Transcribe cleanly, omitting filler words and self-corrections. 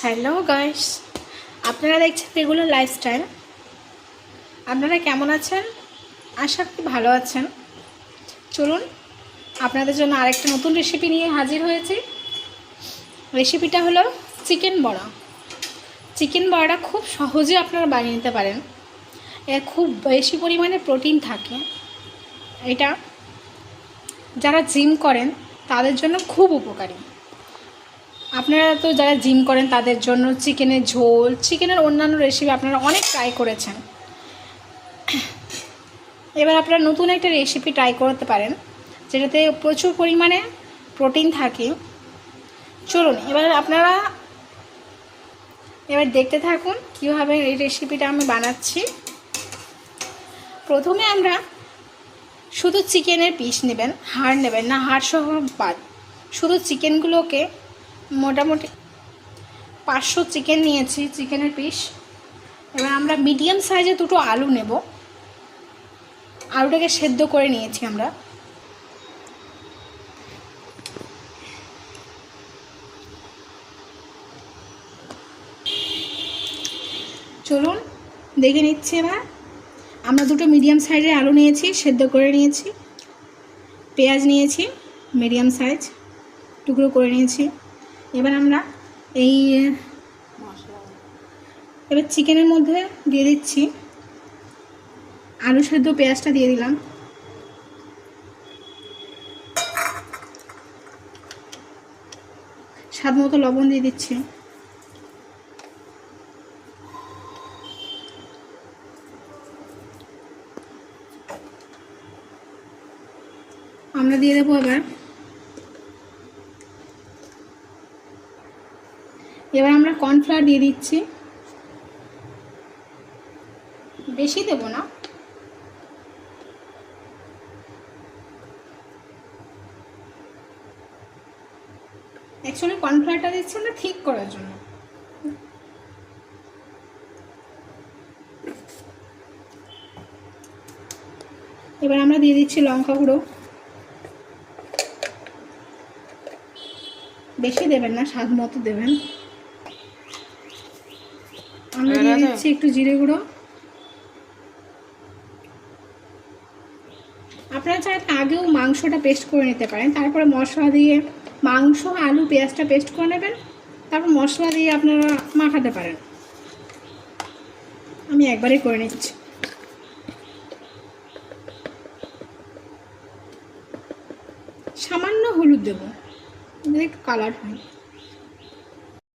Hello guys, আপনারা দেখছেন regular lifestyle. আপনারা কেমন আছেন? আশা করি ভালো আছেন। চলুন আপনাদের জন্য আরেকটা নতুন রেসিপি নিয়ে হাজির হয়েছি। রেসিপিটা হলো চিকেন বড়া। চিকেন বড়াটা খুব সহজে আপনারা বানিয়ে নিতে পারেন। এর খুব বেশি পরিমাণে প্রোটিন থাকে। এটা যারা জিম করেন তাদের জন্য খুব উপকারী। আপনারা তো যারা জিম করেন তাদের জন্য চিকেনের ঝোল, চিকেনের অন্যান্য রেসিপি আপনারা অনেক ট্রাই করেছেন। এবার আপনারা নতুন একটা রেসিপি ট্রাই করতে পারেন যেটাতে প্রচুর পরিমাণে প্রোটিন থাকে। চলুন এবার দেখতে থাকুন কীভাবে এই রেসিপিটা আমি বানাচ্ছি। প্রথমে আমরা শুধু চিকেনের পিস নেবেন, হাড় নেবেন না, হাড় সহ বাদ। শুধু চিকেনগুলোকে মোটামুটি 500 চিকেন নিয়েছি, চিকেনের পিস। এবার আমরা মিডিয়াম সাইজে দুটো আলু নেব। আলুটাকে সেদ্ধ করে নিয়েছি আমরা। চলুন দেখে নিচ্ছি। এবার আমরা দুটো মিডিয়াম সাইজের আলু নিয়েছি, সেদ্ধ করে নিয়েছি। পেঁয়াজ নিয়েছি মিডিয়াম সাইজ, টুকরো করে নিয়েছি। এবার আমরা এবার চিকেনের মধ্যে দিয়ে দিচ্ছি আলু সেদ্ধ, পেঁয়াজটা দিয়ে দিলাম। স্বাদ মতো লবণ দিয়ে দিচ্ছি। আমরা দিয়ে দেবো এবার আমরা কর্নফ্লাওয়ার দিয়ে দিচ্ছি। বেশি দেব না, অ্যাকচুয়ালি কর্নফ্লাওয়ারটা দিচ্ছি আমরা ঠিক করার জন্য। এবার আমরা দিয়ে দিচ্ছি লঙ্কা গুঁড়ো। বেশি দেবেন না, স্বাদ মতো দেবেন। আমরা দিয়ে দিচ্ছি একটু জিরে গুঁড়ো। আপনারা চাইলে আগেও মাংসটা পেস্ট করে নিতে পারেন, তারপরে মশলা দিয়ে মাংস, আলু, পেঁয়াজটা পেস্ট করে নেবেন, তারপর মশলা দিয়ে আপনারা মাখাতে পারেন। আমি একবারেই করে নিচ্ছি। সামান্য হলুদ দেবো, একটু কালার হয়।